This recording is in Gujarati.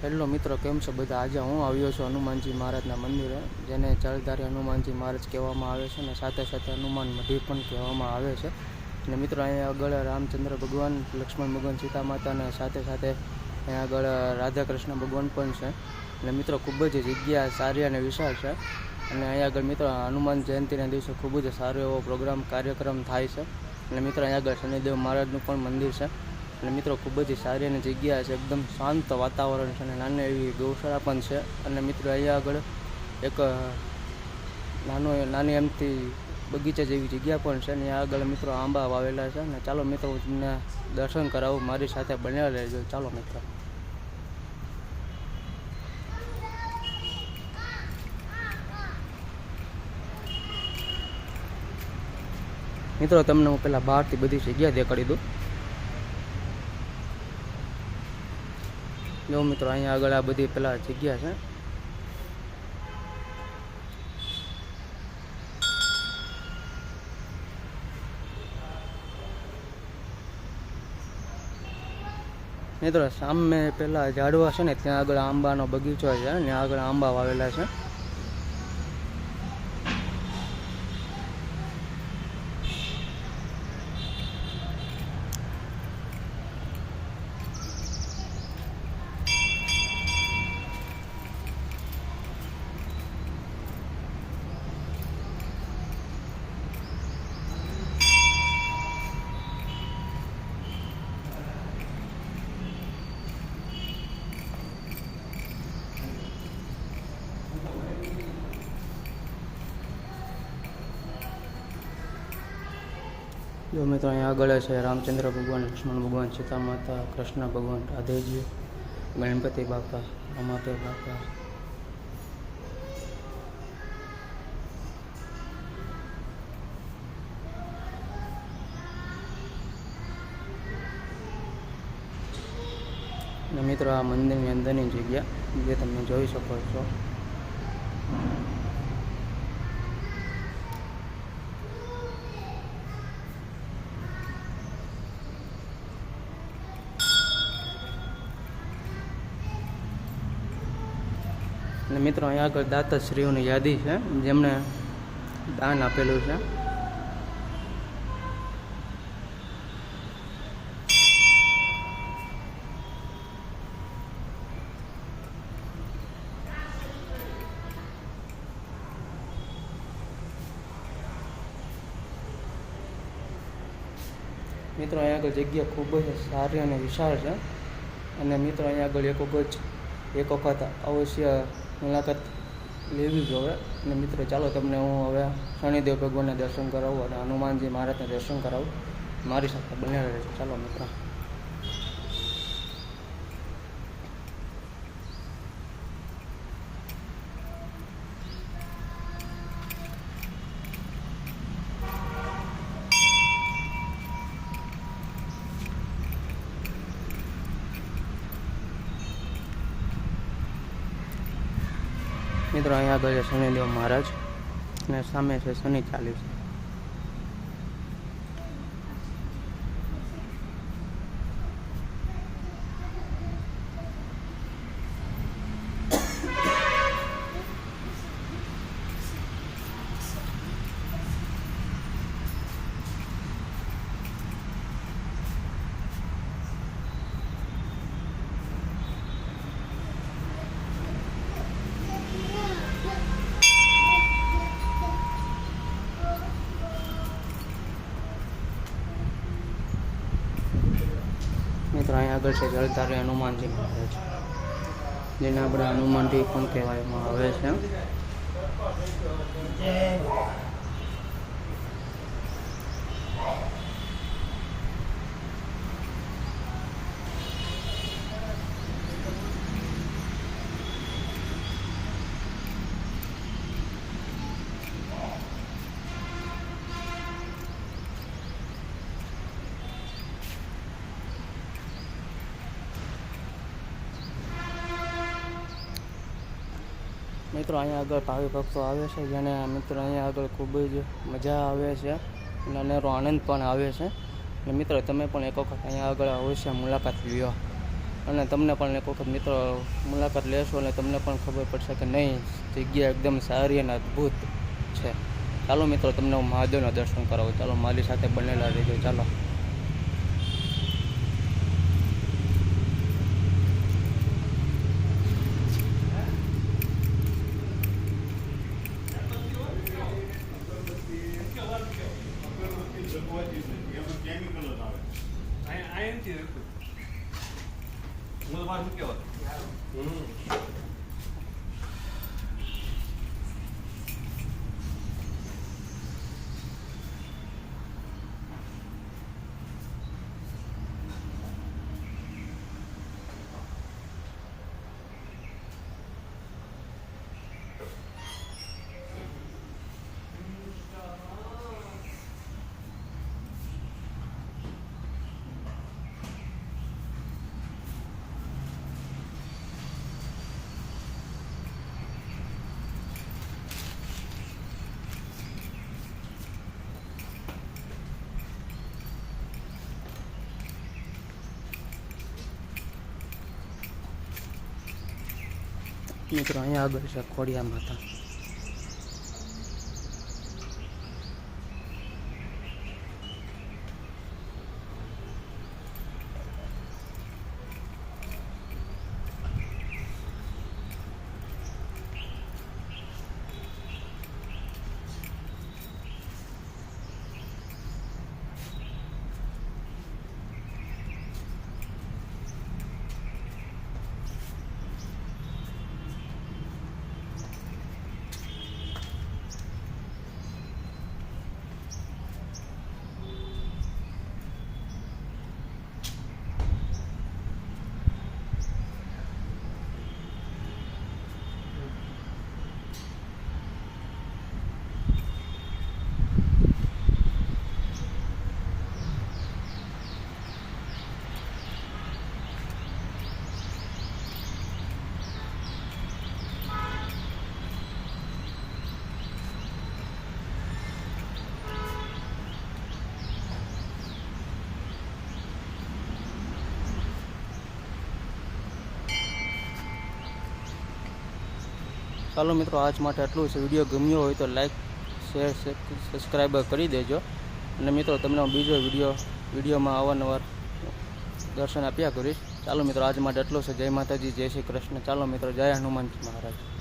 હેલો મિત્રો, કેમ છો બધા? આજે હું આવ્યો છું હનુમાનજી મહારાજના મંદિરે, જેને જળધારી હનુમાનજી મહારાજ કહેવામાં આવે છે અને સાથે સાથે હનુમાન મઢી પણ કહેવામાં આવે છે. અને મિત્રો અહીંયા આગળ રામચંદ્ર ભગવાન, લક્ષ્મણ ભગવાન, સીતા માતા અને સાથે સાથે અહીંયા આગળ રાધા કૃષ્ણ ભગવાન પણ છે. અને મિત્રો ખૂબ જ જગ્યા સારી અને વિશાળ છે. અને અહીંયા આગળ મિત્રો હનુમાન જયંતિના દિવસે ખૂબ જ સારો એવો કાર્યક્રમ થાય છે. અને મિત્રો અહીંયા આગળ શનિદેવ મહારાજનું પણ મંદિર છે. અને મિત્રો ખૂબ જ સારી અને જગ્યા છે, એકદમ શાંત વાતાવરણ છે અને નાની એવી ગૌશાળા પણ છે. અને મિત્રો અહીંયા આગળ એક નાની એમથી બગીચા જેવી જગ્યા પણ છે. અને આગળ મિત્રો આંબા વાવેલા છે. અને ચાલો મિત્રો હું તમને દર્શન કરાવું, મારી સાથે બન્યા રહેજો. ચાલો મિત્રો તમને હું પહેલાં બહારથી બધી જગ્યા દેખાડી દઉં. જો મિત્રો અહીંયા આગળ આ બધી પેલા જગ્યા છે. મિત્રો સામે પેલા ઝાડવા છે ને, ત્યાં આગળ આંબાનો બગીચો છે અને આગળ આંબા વાવેલા છે. જો મિત્રો અહીંયા આગળ છે રામચંદ્ર ભગવાન, લક્ષ્મણ ભગવાન, સીતા માતા, કૃષ્ણ ભગવાન, રાધેજી, ગણપતિ બાપા, રમાપીર બાપા. અને મિત્રો આ મંદિરની અંદરની જગ્યા જે તમે જોઈ શકો છો. અને મિત્રો અહીંયા આગળ દાતાશ્રીઓની યાદી છે, જેમણે દાન આપેલું છે. મિત્રો અહીંયા આગળ જગ્યા ખૂબ જ સારી અને વિશાળ છે. અને મિત્રો અહીંયા આગળ એક વખત અવશ્ય મુલાકાત લેવી જોઈએ. અને મિત્રો ચાલો તમને હું હવે શનિદેવ ભગવાનના દર્શન કરાવું અને હનુમાનજી મહારાજના દર્શન કરાવું. મારી સાથે બન્યા રહેજો. ચાલો મિત્રો. મિત્રો અહીંયા આગળ છે શનિદેવ મહારાજ અને સામે છે શનિ ચાલીસ. મિત્રો અહીંયા આગળ છે જળધારી હનુમાનજી મહારાજ, જેને આપણે હનુમાનજી પણ કહેવામાં આવે છે. મિત્રો અહીંયા આગળ ભાવિ ભક્તો આવે છે, જેને મિત્રો અહીંયા આગળ ખૂબ જ મજા આવે છે અને આનંદ પણ આવે છે. અને મિત્રો તમે પણ એક વખત અહીંયા આગળ અવશ્ય મુલાકાત લ્યો. અને તમને પણ એક વખત મિત્રો મુલાકાત લેશો અને તમને પણ ખબર પડશે કે નહીં, જગ્યા એકદમ સારી અને અદ્ભુત છે. ચાલો મિત્રો, તમને હું મહાદેવના દર્શન કરાવું. ચાલો મારી સાથે બનેલા રહેજો. ચાલો. મિત્રો અહીંયા આગળ છે ખોડિયાર માતા. ચાલો મિત્રો, આજ માટે આટલું છે. વિડીયો ગમ્યો હોય તો લાઈક, શેર, સબસ્ક્રાઈબ કરી દેજો. અને મિત્રો, તમને હું બીજો વિડીયોમાં અવારનવાર દર્શન આપ્યા કરીશ. ચાલો મિત્રો, આજ માટે આટલું છે. જય માતાજી, જય શ્રી કૃષ્ણ. ચાલો મિત્રો, જય હનુમાનજી મહારાજ.